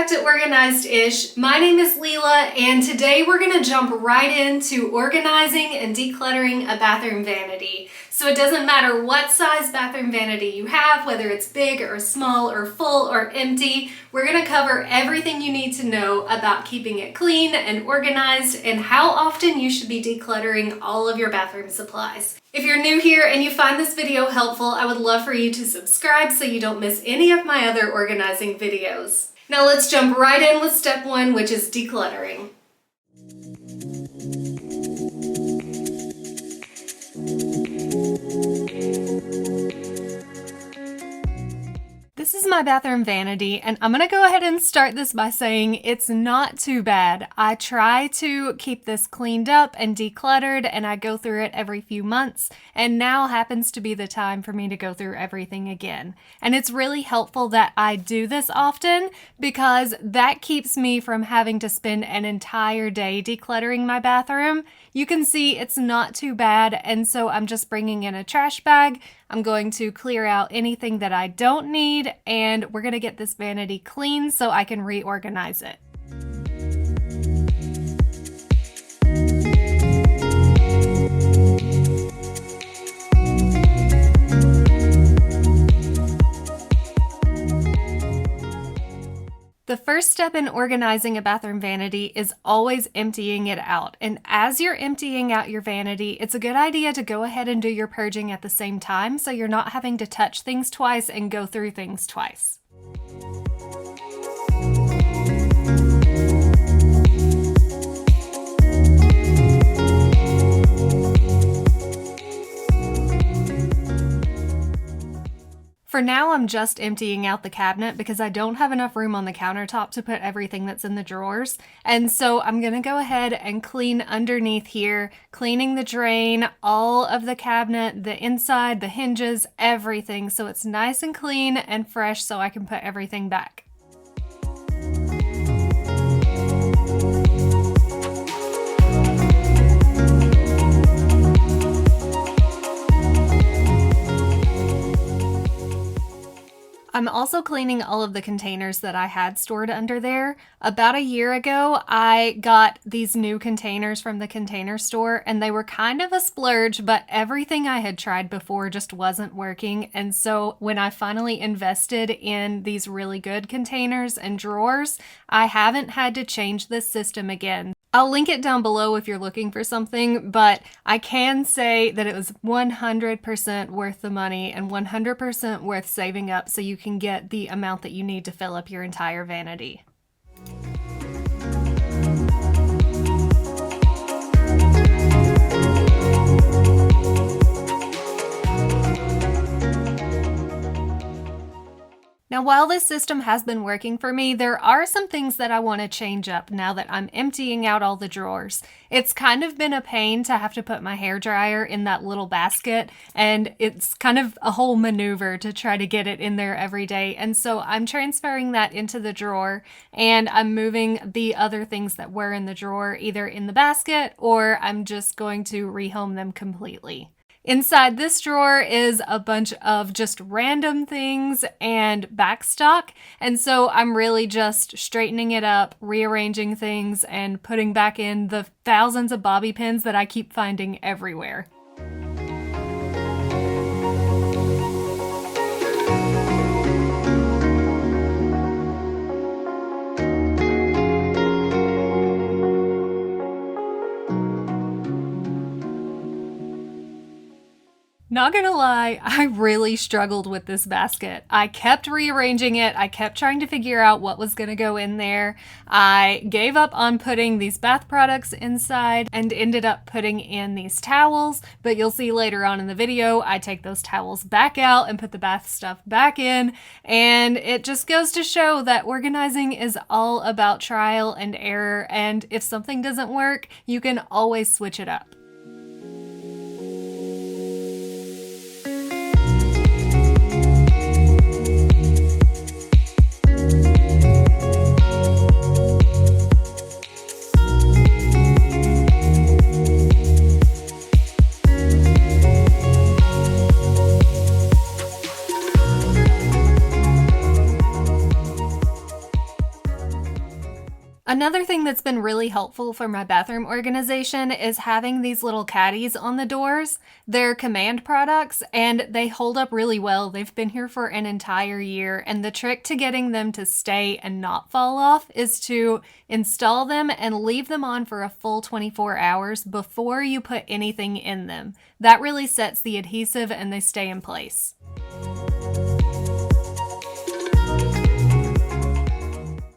to Organized-ish. My name is Leela, and today we're going to jump right into organizing and decluttering a bathroom vanity. So it doesn't matter what size bathroom vanity you have, whether it's big or small or full or empty, we're going to cover everything you need to know about keeping it clean and organized and how often you should be decluttering all of your bathroom supplies. If you're new here and you find this video helpful, I would love for you to subscribe so you don't miss any of my other organizing videos. Now let's jump right in with step one, which is decluttering. This is my bathroom vanity, and I'm gonna go ahead and start this by saying it's not too bad. I try to keep this cleaned up and decluttered, and I go through it every few months, and now happens to be the time for me to go through everything again. And it's really helpful that I do this often because that keeps me from having to spend an entire day decluttering my bathroom. You can see it's not too bad, and so I'm just bringing in a trash bag. I'm going to clear out anything that I don't need, and we're going to get this vanity clean so I can reorganize it. The first step in organizing a bathroom vanity is always emptying it out. And as you're emptying out your vanity, it's a good idea to go ahead and do your purging at the same time so you're not having to touch things twice and go through things twice. For now, I'm just emptying out the cabinet because I don't have enough room on the countertop to put everything that's in the drawers. And so I'm gonna go ahead and clean underneath here, cleaning the drain, all of the cabinet, the inside, the hinges, everything. So it's nice and clean and fresh so I can put everything back. I'm also cleaning all of the containers that I had stored under there. About a year ago, I got these new containers from the Container Store, and they were kind of a splurge, but everything I had tried before just wasn't working. And so when I finally invested in these really good containers and drawers, I haven't had to change this system again. I'll link it down below if you're looking for something, but I can say that it was 100% worth the money and 100% worth saving up so you can get the amount that you need to fill up your entire vanity. Now, while this system has been working for me, there are some things that I want to change up now that I'm emptying out all the drawers. It's kind of been a pain to have to put my hairdryer in that little basket, and it's kind of a whole maneuver to try to get it in there every day. And so I'm transferring that into the drawer, and I'm moving the other things that were in the drawer either in the basket or I'm just going to rehome them completely. Inside this drawer is a bunch of just random things and backstock, and so I'm really just straightening it up, rearranging things, and putting back in the thousands of bobby pins that I keep finding everywhere. Not gonna lie, I really struggled with this basket. I kept rearranging it. I kept trying to figure out what was gonna go in there. I gave up on putting these bath products inside and ended up putting in these towels, but you'll see later on in the video, I take those towels back out and put the bath stuff back in, and it just goes to show that organizing is all about trial and error, and if something doesn't work, you can always switch it up. Another thing that's been really helpful for my bathroom organization is having these little caddies on the doors. They're Command products and they hold up really well. They've been here for an entire year, and the trick to getting them to stay and not fall off is to install them and leave them on for a full 24 hours before you put anything in them. That really sets the adhesive and they stay in place.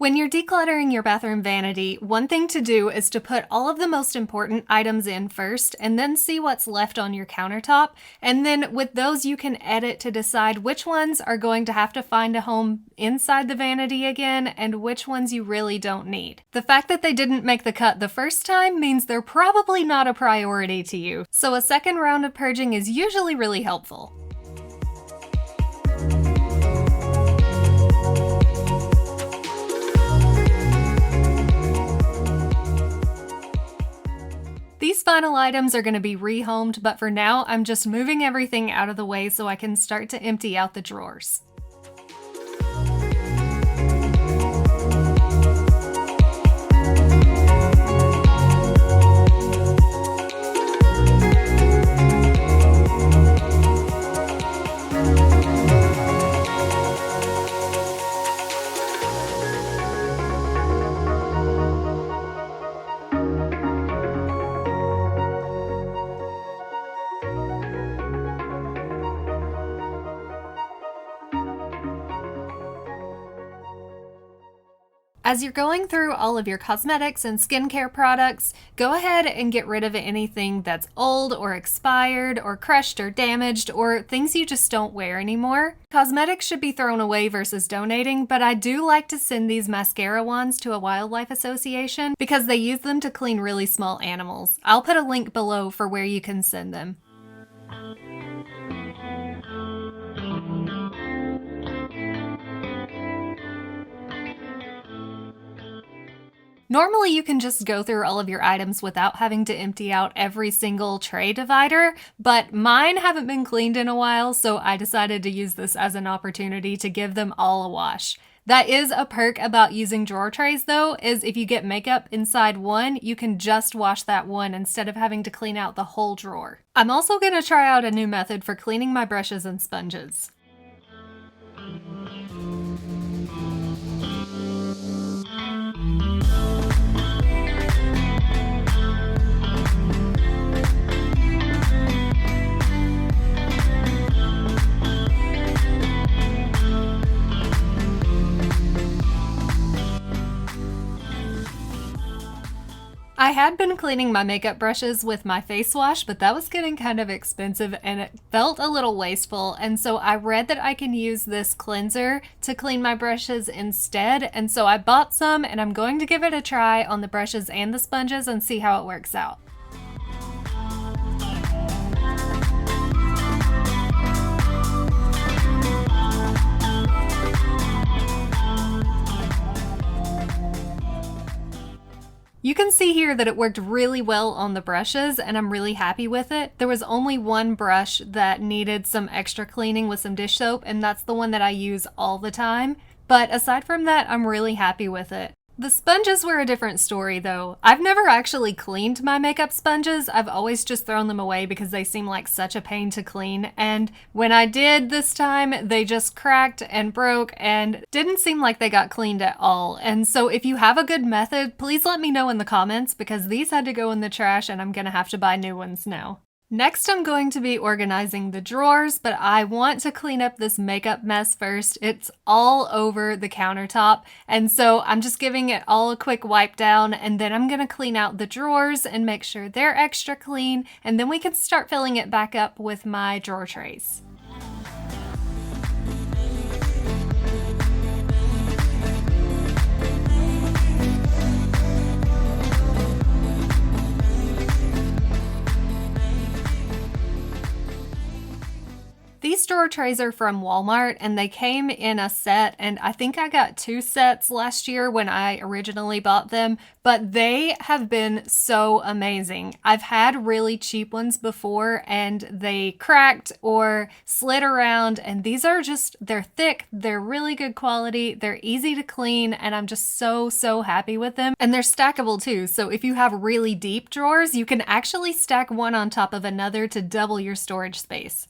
When you're decluttering your bathroom vanity, one thing to do is to put all of the most important items in first and then see what's left on your countertop. And then with those, you can edit to decide which ones are going to have to find a home inside the vanity again and which ones you really don't need. The fact that they didn't make the cut the first time means they're probably not a priority to you. So a second round of purging is usually really helpful. These final items are going to be rehomed, but for now, I'm just moving everything out of the way so I can start to empty out the drawers. As you're going through all of your cosmetics and skincare products, go ahead and get rid of anything that's old or expired or crushed or damaged or things you just don't wear anymore. Cosmetics should be thrown away versus donating, but I do like to send these mascara wands to a wildlife association because they use them to clean really small animals. I'll put a link below for where you can send them. Normally you can just go through all of your items without having to empty out every single tray divider, but mine haven't been cleaned in a while, so I decided to use this as an opportunity to give them all a wash. That is a perk about using drawer trays though, is if you get makeup inside one, you can just wash that one instead of having to clean out the whole drawer. I'm also going to try out a new method for cleaning my brushes and sponges. I had been cleaning my makeup brushes with my face wash, but that was getting kind of expensive and it felt a little wasteful, and so I read that I can use this cleanser to clean my brushes instead, and so I bought some and I'm going to give it a try on the brushes and the sponges and see how it works out. You can see here that it worked really well on the brushes and I'm really happy with it. There was only one brush that needed some extra cleaning with some dish soap, and that's the one that I use all the time. But aside from that, I'm really happy with it. The sponges were a different story though. I've never actually cleaned my makeup sponges. I've always just thrown them away because they seem like such a pain to clean, and when I did this time, they just cracked and broke and didn't seem like they got cleaned at all. And so if you have a good method, please let me know in the comments because these had to go in the trash and I'm gonna have to buy new ones now. Next, I'm going to be organizing the drawers, but I want to clean up this makeup mess first. It's all over the countertop, and so I'm just giving it all a quick wipe down, and then I'm going to clean out the drawers and make sure they're extra clean, and then we can start filling it back up with my drawer trays. These drawer trays are from Walmart, and they came in a set, and I think I got 2 sets last year when I originally bought them, but they have been so amazing. I've had really cheap ones before, and they cracked or slid around, and these are just, they're thick, they're really good quality, they're easy to clean, and I'm just so happy with them. And they're stackable too, so if you have really deep drawers, you can actually stack one on top of another to double your storage space.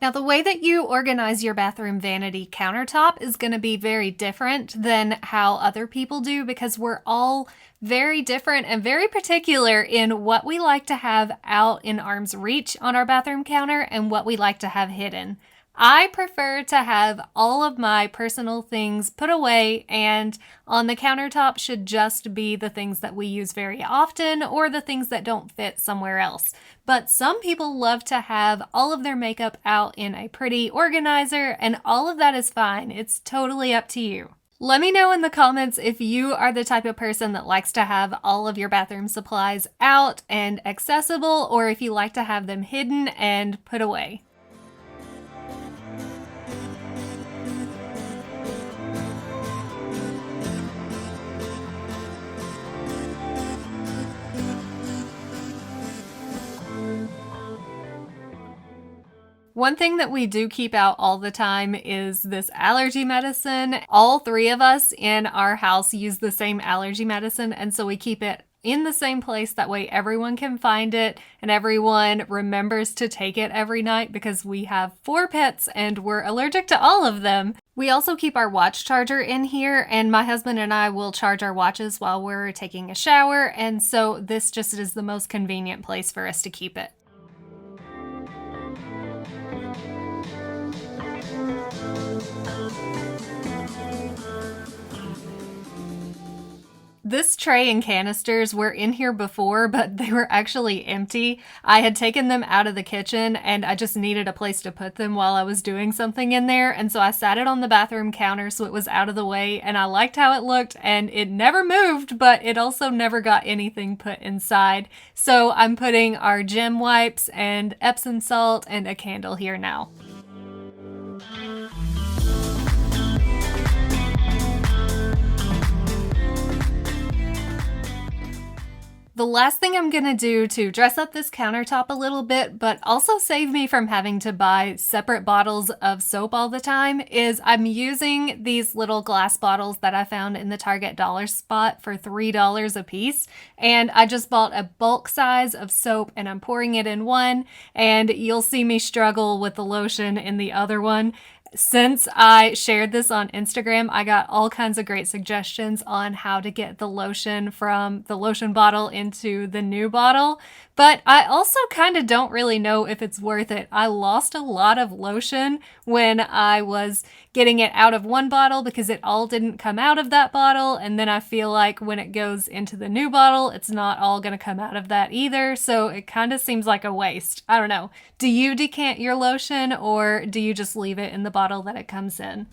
Now, the way that you organize your bathroom vanity countertop is going to be very different than how other people do, because we're all very different and very particular in what we like to have out in arm's reach on our bathroom counter and what we like to have hidden. I prefer to have all of my personal things put away, and on the countertop should just be the things that we use very often or the things that don't fit somewhere else. But some people love to have all of their makeup out in a pretty organizer, and all of that is fine. It's totally up to you. Let me know in the comments if you are the type of person that likes to have all of your bathroom supplies out and accessible, or if you like to have them hidden and put away. One thing that we do keep out all the time is this allergy medicine. All 3 of us in our house use the same allergy medicine, and so we keep it in the same place. That way everyone can find it and everyone remembers to take it every night, because we have 4 pets and we're allergic to all of them. We also keep our watch charger in here, and my husband and I will charge our watches while we're taking a shower, and so this just is the most convenient place for us to keep it. This tray and canisters were in here before, but they were actually empty. I had taken them out of the kitchen and I just needed a place to put them while I was doing something in there, and so I sat it on the bathroom counter so it was out of the way, and I liked how it looked, and it never moved, but it also never got anything put inside. So I'm putting our gym wipes and Epsom salt and a candle here now. The last thing I'm gonna do to dress up this countertop a little bit, but also save me from having to buy separate bottles of soap all the time, is I'm using these little glass bottles that I found in the Target dollar spot for $3 a piece. And I just bought a bulk size of soap and I'm pouring it in one, and you'll see me struggle with the lotion in the other one. Since I shared this on Instagram, I got all kinds of great suggestions on how to get the lotion from the lotion bottle into the new bottle, but I also kind of don't really know if it's worth it. I lost a lot of lotion when I was getting it out of one bottle because it all didn't come out of that bottle, and then I feel like when it goes into the new bottle, it's not all going to come out of that either, so it kind of seems like a waste. I don't know. Do you decant your lotion, or do you just leave it in the bottle that it comes in?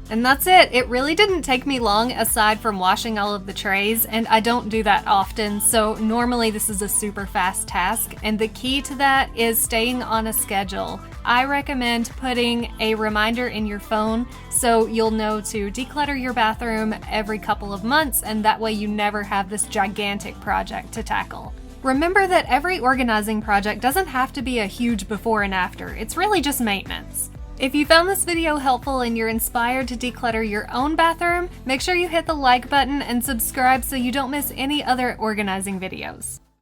And that's it. It really didn't take me long aside from washing all of the trays, and I don't do that often, so normally this is a super fast task, and the key to that is staying on a schedule. I recommend putting a reminder in your phone so you'll know to declutter your bathroom every couple of months, and that way you never have this gigantic project to tackle. Remember that every organizing project doesn't have to be a huge before and after. It's really just maintenance. If you found this video helpful and you're inspired to declutter your own bathroom, make sure you hit the like button and subscribe so you don't miss any other organizing videos.